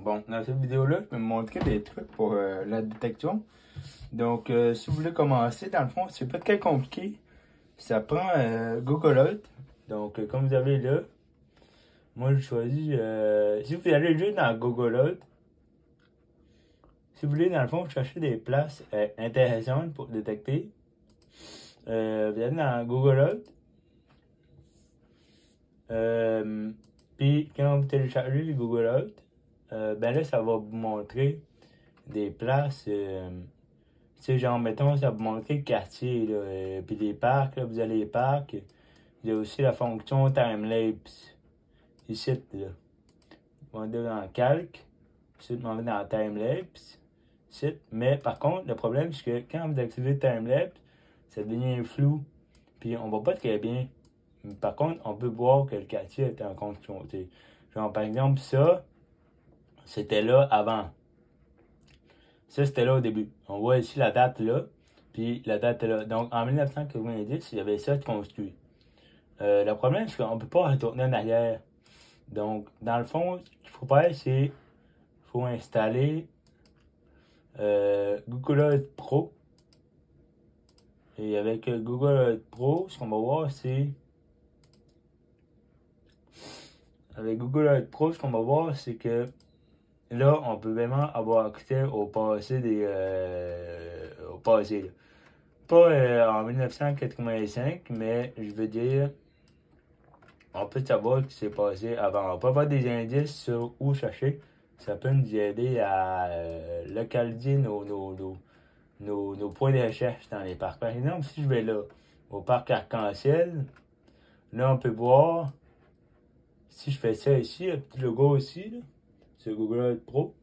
Bon, dans cette vidéo-là, je vais vous montrer des trucs pour la détection. Donc, si vous voulez commencer, dans le fond, c'est pas très compliqué. Ça prend Google Earth. Donc, comme vous avez là, moi, je choisis... si vous allez juste dans Google Earth, si vous voulez, dans le fond, vous cherchez des places intéressantes pour détecter. Vous allez dans Google Earth. Puis, quand vous téléchargez Google Earth, ben là, ça va vous montrer des places. Tu sais, genre, mettons, ça va vous montrer le quartier, là, puis les parcs, là, vous avez les parcs. Il y a aussi la fonction timelapse. Ici, là. On va aller dans calque. Ici, on va dans timelapse. Ici. Mais par contre, le problème, c'est que quand vous activez timelapse, ça devient flou. Puis on voit pas très bien. Par contre, on peut voir que le quartier est en construction. Genre, par exemple, ça, c'était là avant. Ça, c'était là au début. On voit ici la date là, puis la date là. Donc, en 1990, il y avait ça de construit. Le problème, c'est qu'on ne peut pas retourner en arrière. Donc, dans le fond, ce qu'il faut faire, c'est qu'il faut installer Google Earth Pro. Et avec Google Earth Pro, ce qu'on va voir, c'est... Avec Google Earth Pro, ce qu'on va voir, c'est que là, on peut vraiment avoir accès au passé des... au passé, là. Pas en 1985, mais je veux dire, on peut savoir ce qui s'est passé avant. On peut avoir des indices sur où chercher. Ça peut nous aider à localiser nos points de recherche dans les parcs. Par exemple, si je vais là, au parc Arc-en-Ciel, là, on peut voir, si je fais ça ici, le petit logo ici, là, sur Google Earth Pro,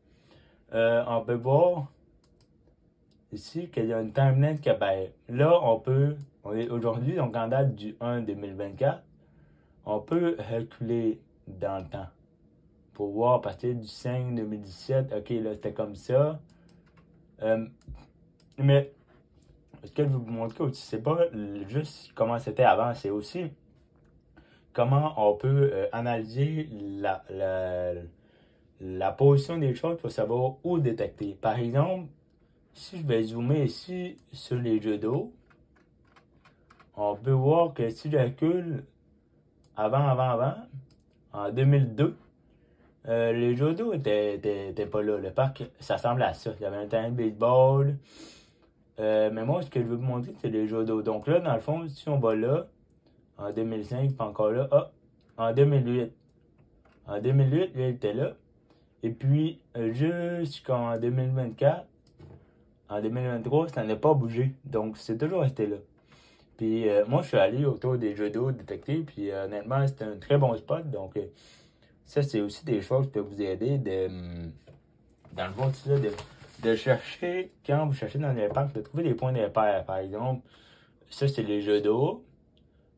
on peut voir ici qu'il y a une timeline qui apparaît. Là, on est aujourd'hui, donc en date du 1 2024, on peut reculer dans le temps pour voir à partir du 5 2017, ok, là, c'était comme ça. Mais ce que je vais vous montrer aussi, c'est pas juste comment c'était avant, c'est aussi comment on peut analyser la position des choses pour savoir où détecter. Par exemple, si je vais zoomer ici sur les jeux d'eau, on peut voir que si je recule avant, en 2002, les jeux d'eau étaient pas là. Le parc, ça ressemble à ça. Il y avait un terrain de baseball. Mais moi, ce que je veux vous montrer, c'est les jeux d'eau. Donc là, dans le fond, si on va là, en 2005, pas encore là, en 2008. En 2008, là, il était là. Et puis, jusqu'en 2024, en 2023, ça n'a pas bougé. Donc, c'est toujours resté là. Puis, moi, je suis allé autour des jeux d'eau détectés. Puis, honnêtement, c'était un très bon spot. Donc, ça, c'est aussi des choses qui peuvent vous aider dans le fond, là, de chercher, quand vous cherchez dans les parcs, de trouver des points de repère. Par exemple, ça, c'est les jeux d'eau.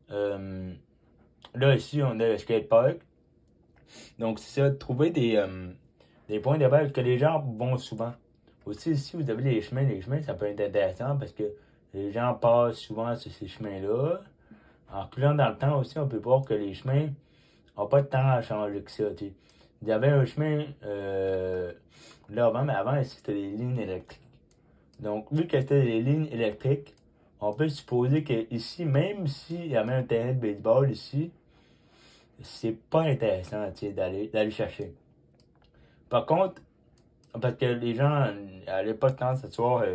Là, ici, on a le skatepark. Donc, c'est ça, de trouver des points de repère que les gens vont souvent. Aussi, ici, vous avez les chemins. Les chemins, ça peut être intéressant parce que les gens passent souvent sur ces chemins-là. En reculant dans le temps aussi, on peut voir que les chemins n'ont pas de temps à changer que ça. T'sais. Il y avait un chemin là avant, mais avant, ici, c'était des lignes électriques. Donc, vu que c'était des lignes électriques, on peut supposer que ici, même s'il y avait un terrain de baseball ici, c'est pas intéressant d'aller chercher. Par contre, parce que les gens n'avaient pas de temps de s'asseoir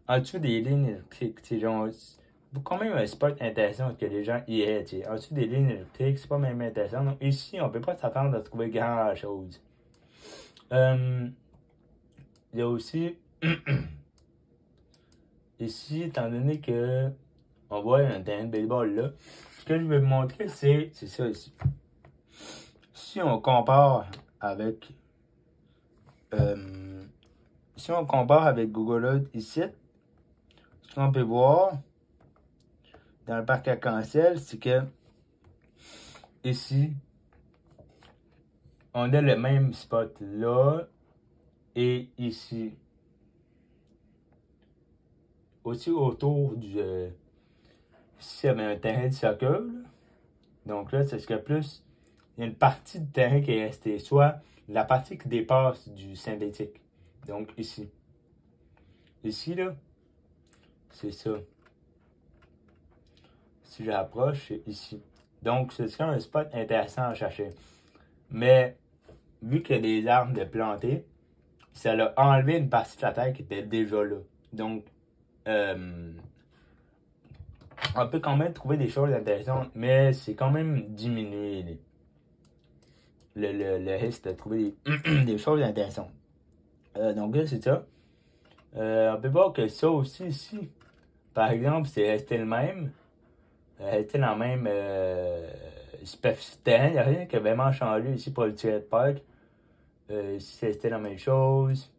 en dessous des lignes électriques. Genre, quand même un spot intéressant que les gens y aient. En dessous des lignes électriques, c'est pas même intéressant. Donc ici, on peut pas s'attendre à trouver grand chose. Il y a aussi ici, étant donné que on voit un terrain de baseball là, ce que je vais vous montrer, c'est ça ici. Si on compare avec Google Earth ici, ce qu'on peut voir dans le parc Arc-en-Ciel, c'est que ici, on a le même spot là et ici. Aussi autour du... ici, il y avait un terrain de soccer. Là. Donc là, c'est ce que plus... Il y a une partie du terrain qui est restée. Soit la partie qui dépasse du synthétique. Donc ici. Ici, là, c'est ça. Si je rapproche, c'est ici. Donc, ce serait un spot intéressant à chercher. Mais, vu qu'il y a des arbres de planter, ça a enlevé une partie de la terre qui était déjà là. Donc, on peut quand même trouver des choses intéressantes, mais c'est quand même diminué le risque de trouver des choses intéressantes. Donc là, c'est ça. On peut voir que ça aussi ici, par exemple, c'est resté le même. Resté dans le même superficie de terrain. Il n'y a rien qui a vraiment changé ici pour le tiret de parc. Ici, c'était la même chose.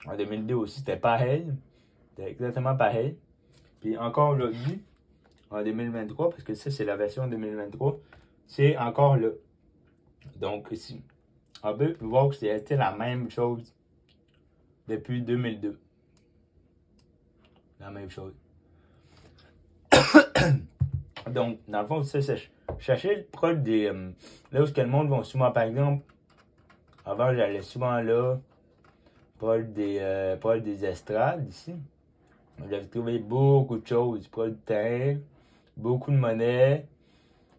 En 2002 aussi, c'était pareil. C'était exactement pareil. Puis encore aujourd'hui, en 2023, parce que ça, c'est la version 2023, c'est encore là. Donc ici, on peut voir que c'est resté la même chose depuis 2002. La même chose. Donc, dans le fond, c'est chercher proche des... là où le monde va souvent, par exemple, avant, j'allais souvent là, proche des estrades, ici. J'avais trouvé beaucoup de choses, proche du terrain, beaucoup de monnaie.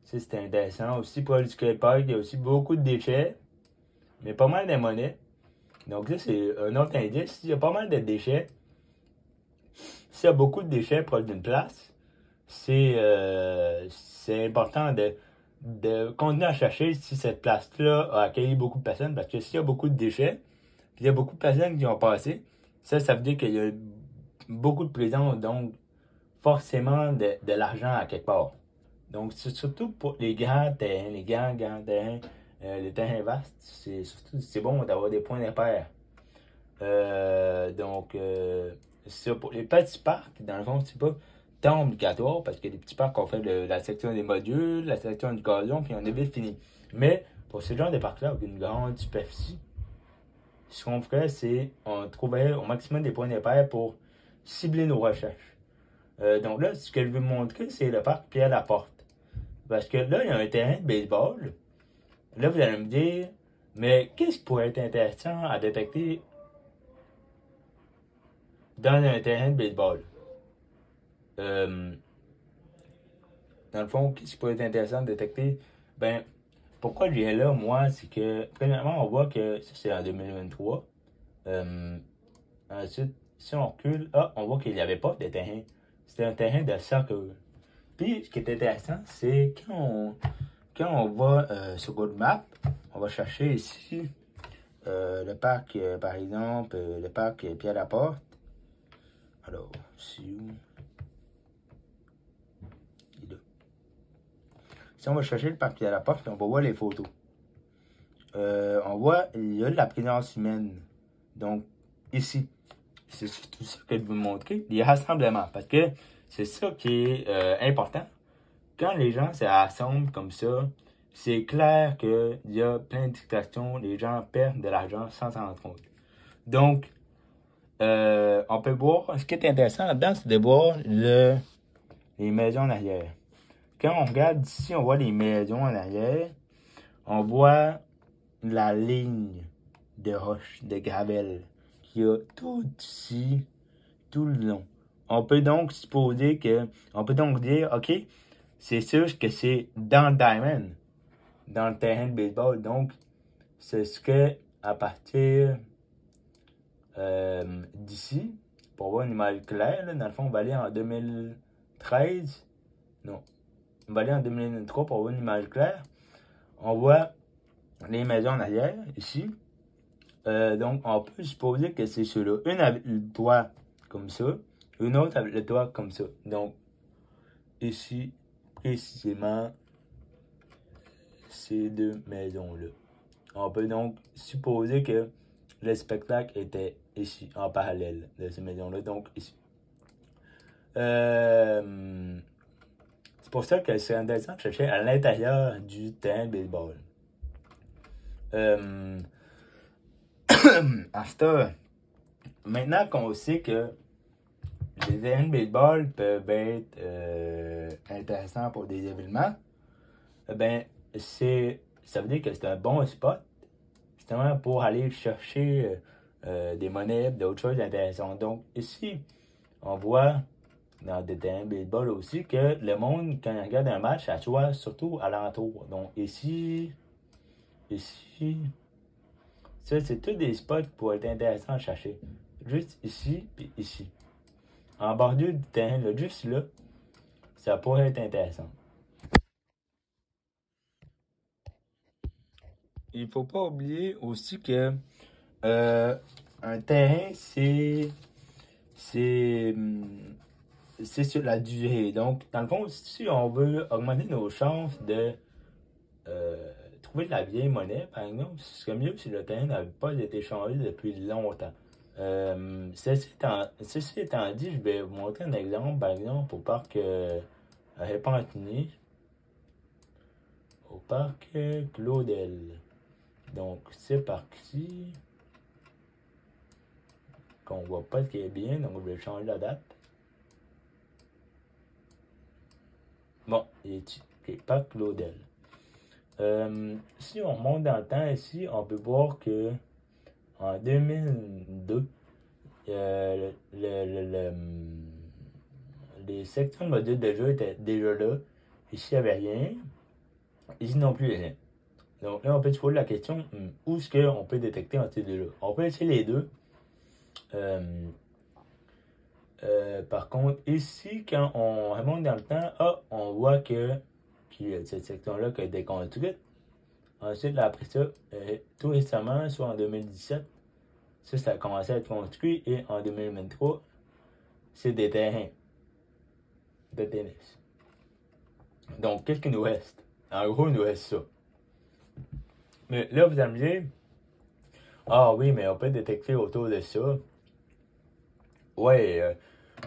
Ça, c'était intéressant. Aussi, proche du skatepark, il y a aussi beaucoup de déchets, mais pas mal de monnaie. Donc, ça, c'est un autre indice. Il y a pas mal de déchets. S'il y a beaucoup de déchets proche d'une place, c'est important de continuer à chercher si cette place-là a accueilli beaucoup de personnes. Parce que s'il y a beaucoup de déchets, puis il y a beaucoup de personnes qui ont passé, ça veut dire qu'il y a beaucoup de présence, donc forcément de l'argent à quelque part. Donc, c'est surtout pour les grands terrains, les grands terrains, les terrains vastes, c'est bon d'avoir des points d'impair. Donc, ça, pour les petits parcs, dans le fond, c'est pas tant obligatoire parce que les petits parcs, on fait la section des modules, la section du gazon, puis on est vite fini. Mais pour ce genre de parcs-là, avec une grande superficie, ce qu'on ferait, c'est on trouverait au maximum des points d'impair pour cibler nos recherches. Donc là, ce que je veux montrer, c'est le parc Pierre-Laporte. Parce que là, il y a un terrain de baseball. Là, vous allez me dire, mais qu'est-ce qui pourrait être intéressant à détecter dans un terrain de baseball? Dans le fond, qu'est-ce qui pourrait être intéressant de détecter? Ben, pourquoi je viens là, moi, c'est que, premièrement, on voit que ça, c'est en 2023. Ensuite, si on recule, on voit qu'il n'y avait pas de terrain. C'était un terrain de soccer. Puis, ce qui est intéressant, c'est quand on va sur Google Maps, on va chercher ici le parc, par exemple, le parc Pierre-Laporte. Alors, c'est où? Il est là. Si on va chercher le parc Pierre-Laporte, on va voir les photos. On voit, il y a de la présence humaine. Donc, ici, c'est surtout ça que je veux vous montrer, les rassemblements. Parce que c'est ça qui est important. Quand les gens se rassemblent comme ça, c'est clair qu'il y a plein de distractions, les gens perdent de l'argent sans s'en rendre compte. Donc, on peut voir, ce qui est intéressant là-dedans, c'est de voir les maisons en arrière. Quand on regarde ici, on voit les maisons en arrière, on voit la ligne de roche, de gravel, qui a tout ici, tout le long. On peut donc dire, OK, c'est sûr que c'est dans le diamond, dans le terrain de baseball. Donc, ce serait à partir d'ici, pour avoir une image claire, là, dans le fond, on va aller en 2013. Non, on va aller en 2023 pour avoir une image claire. On voit les maisons en arrière, ici. Donc, on peut supposer que c'est ceux-là. Une avec le toit comme ça, une autre avec le toit comme ça. Donc, ici, précisément, ces deux maisons-là. On peut donc supposer que le spectacle était ici, en parallèle de ces maisons-là, donc ici. C'est pour ça que c'est intéressant de chercher à l'intérieur du terrain de baseball. Maintenant qu'on sait que les terrains de baseball peuvent être intéressants pour des événements, ça veut dire que c'est un bon spot. justement pour aller chercher des monnaies, d'autres choses intéressantes. Donc ici, on voit dans des terrains de baseball aussi que le monde, quand il regarde un match, ça soit surtout alentour. Donc ici, ça c'est tous des spots pour être intéressants à chercher. Juste ici, puis ici. En bordure du terrain, là, juste là, ça pourrait être intéressant. Il faut pas oublier aussi que un terrain, c'est sur la durée. Donc, dans le fond, si on veut augmenter nos chances de trouver de la vieille monnaie, par exemple, ce serait mieux si le terrain n'avait pas été changé depuis longtemps. Ceci étant dit, je vais vous montrer un exemple, par exemple, au parc Repentigny, au parc Claudel. Donc, ce parc-ci, qu'on voit pas ce qui est bien, donc je vais changer la date. Bon, il est okay, parc Claudel. Si on remonte dans le temps ici, on peut voir que en 2002, les sections de modules de jeu étaient déjà là. Ici, il n'y avait rien. Ici non plus, rien. Donc là, on peut se poser la question, où est-ce qu'on peut détecter entre ces deux-là? On peut essayer les deux. Par contre, ici, quand on remonte dans le temps, on voit que cette section-là qui a été construite. Ensuite, après ça, tout récemment, soit en 2017, ça a commencé à être construit. Et en 2023, c'est des terrains de tennis. Donc, qu'est-ce qu'il nous reste? En gros, il nous reste ça. Mais là, vous allez me dire, ah oui, mais on peut détecter autour de ça. Ouais,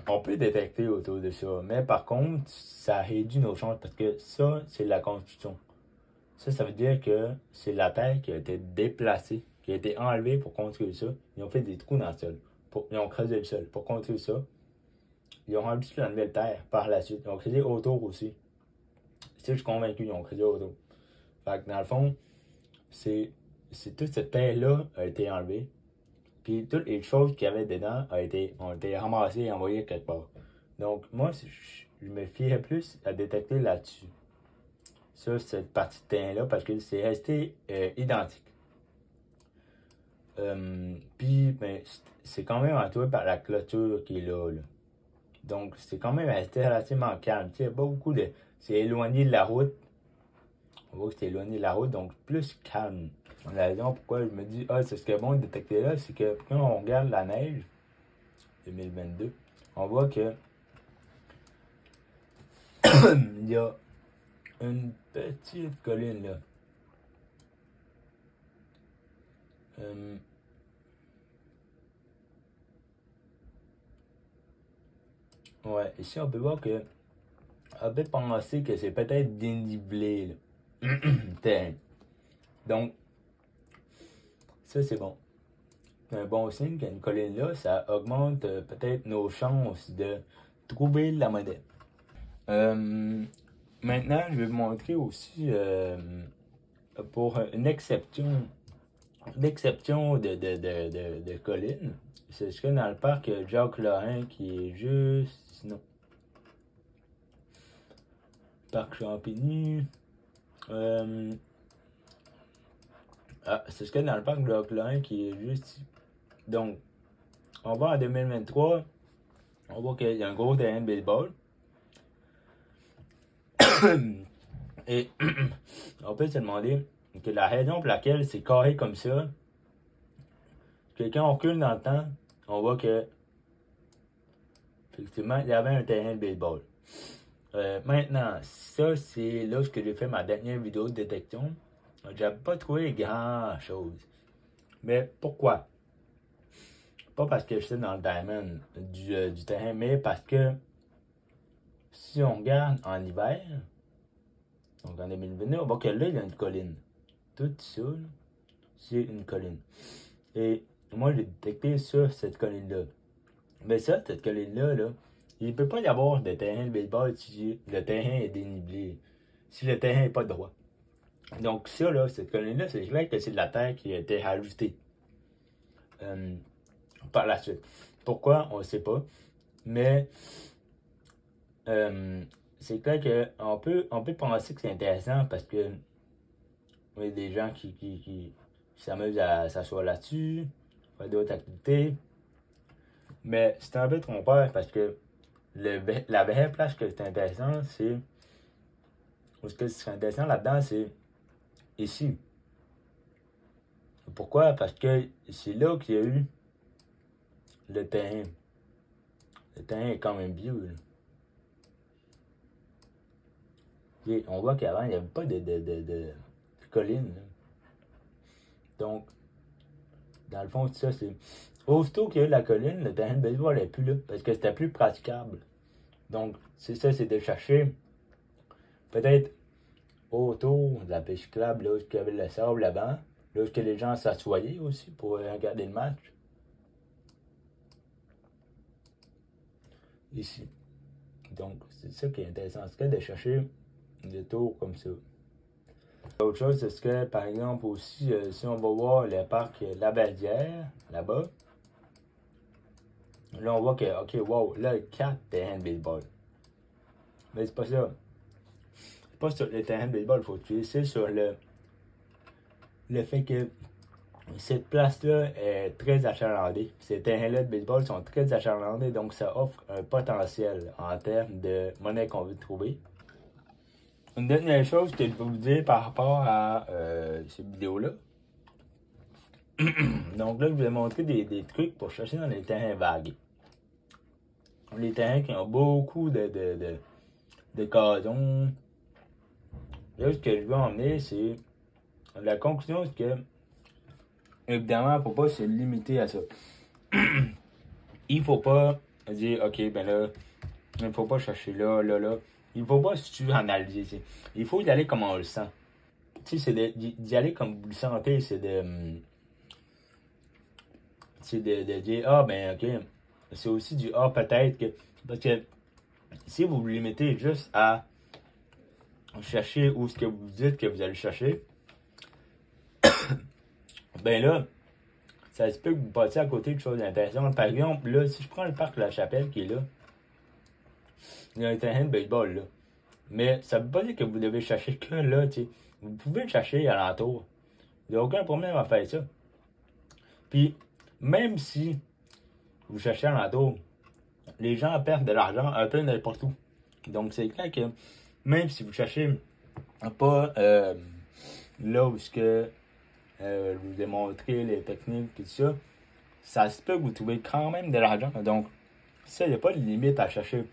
on peut détecter autour de ça. Mais par contre, ça réduit nos chances parce que ça, c'est la construction. Ça veut dire que c'est la terre qui a été déplacée, qui a été enlevée pour construire ça. Ils ont fait des trous dans le sol. Ils ont creusé le sol pour construire ça. Ils ont rempli la nouvelle terre par la suite. Ils ont creusé autour aussi. Ça, je suis convaincu, ils ont creusé autour. Fait que dans le fond, c'est toute cette terre-là a été enlevée. Puis toutes les choses qu'il y avait dedans ont été ramassées et envoyées quelque part. Donc, moi, je me fierais plus à détecter là-dessus. Ça, cette partie de terrain-là, parce que c'est resté identique. Puis, ben, c'est quand même entouré par la clôture qui est là. Donc, c'est quand même resté relativement calme. Tu sais, pas beaucoup de. C'est éloigné de la route. On voit que c'est éloigné de la route, donc plus calme. La raison pourquoi je me dis, c'est ce qui est bon de détecter là, c'est que quand on regarde la neige 2022, on voit que il y a une petite colline là. Ouais, ici on peut voir que on peut penser que c'est peut-être dénivelé là. Donc, ça c'est bon. C'est un bon signe qu'il y a une colline là, ça augmente peut-être nos chances de trouver la monnaie. Maintenant, je vais vous montrer aussi pour une exception de colline. C'est ce que dans le parc Jacques-Lorrain qui est juste sinon. Parc Champigny. C'est ce que dans le parc Jacques-Lorrain qui est juste ici. Donc, on va en 2023. On voit qu'il y a un gros terrain de baseball. Et on peut se demander que la raison pour laquelle c'est carré comme ça, que quand on recule dans le temps, on voit que effectivement, il y avait un terrain de baseball. Maintenant, ça, c'est là que j'ai fait ma dernière vidéo de détection. J'avais pas trouvé grand chose. Mais pourquoi? Pas parce que j'étais dans le diamond du terrain, mais parce que si on regarde en hiver, donc en 2022, on voit que là, il y a une colline. Tout ça, c'est une colline. Et moi, j'ai détecté ça, cette colline-là. Mais ça, cette colline-là, il ne peut pas y avoir de terrain de baseball si le terrain est dénivelé, si le terrain n'est pas droit. Donc ça, là, cette colline-là, c'est clair que c'est de la terre qui a été ajoutée par la suite. Pourquoi, on ne sait pas. Mais c'est clair qu'on peut penser que c'est intéressant parce que il y a des gens qui s'amusent à s'asseoir là-dessus, faire d'autres activités. Mais c'est un peu trompeur parce que la vraie place que c'est intéressant, c'est. Ou ce que serait intéressant là-dedans, c'est ici. Pourquoi? Parce que c'est là qu'il y a eu le terrain. Le terrain est quand même vieux. On voit qu'avant, il n'y avait pas de colline. Là. Donc, dans le fond, ça, c'est. Aussitôt qu'il y a eu la colline, le terrain de baseball n'est plus là. Parce que c'était plus praticable. Donc, c'est ça, c'est de chercher peut-être autour de la piste cyclable, là où il y avait le sable là-bas, là où les gens s'assoyaient aussi pour regarder le match. Ici. Donc, c'est ça qui est intéressant, c'est de chercher des tours comme ça. L'autre chose, c'est que, par exemple, aussi, si on va voir le parc La Baldière, là-bas, là, on voit que, ok, wow, là, 4 terrains de baseball. Mais c'est pas ça. C'est pas sur le terrain de baseball, il faut tuer, c'est sur le fait que cette place-là est très achalandée. Ces terrains-là de baseball sont très achalandés, donc ça offre un potentiel en termes de monnaie qu'on veut trouver. Une dernière chose que je peux vous dire par rapport à cette vidéo-là. Donc là, je vous ai montré des trucs pour chercher dans les terrains vagues. Les terrains qui ont beaucoup de gazon. Là, ce que je veux emmener, c'est la conclusion, c'est que évidemment, il ne faut pas se limiter à ça. Il ne faut pas dire, ok, ben là, il ne faut pas chercher là, là, là. Il ne faut pas analyser. Il faut y aller comme on le sent. Tu sais, c'est d'y aller comme vous le sentez, c'est de dire, ah, ben, ok. C'est aussi du, ah, peut-être que. Parce que si vous vous limitez juste à chercher où ce que vous dites que vous allez chercher, ben là, ça se peut que vous passiez à côté de choses intéressantes. Par exemple, là, si je prends le parc La Chapelle qui est là, il y a un terrain de baseball là. Mais ça ne veut pas dire que vous devez chercher que là, tu sais. Vous pouvez le chercher alentour. Il n'y a aucun problème à faire ça. Puis, même si vous cherchez alentour, les gens perdent de l'argent un peu n'importe où. Donc, c'est clair que même si vous cherchez pas là où ce que je vous ai montré les techniques et tout ça se peut que vous trouvez quand même de l'argent. Donc, ça, il n'y a pas de limite à chercher.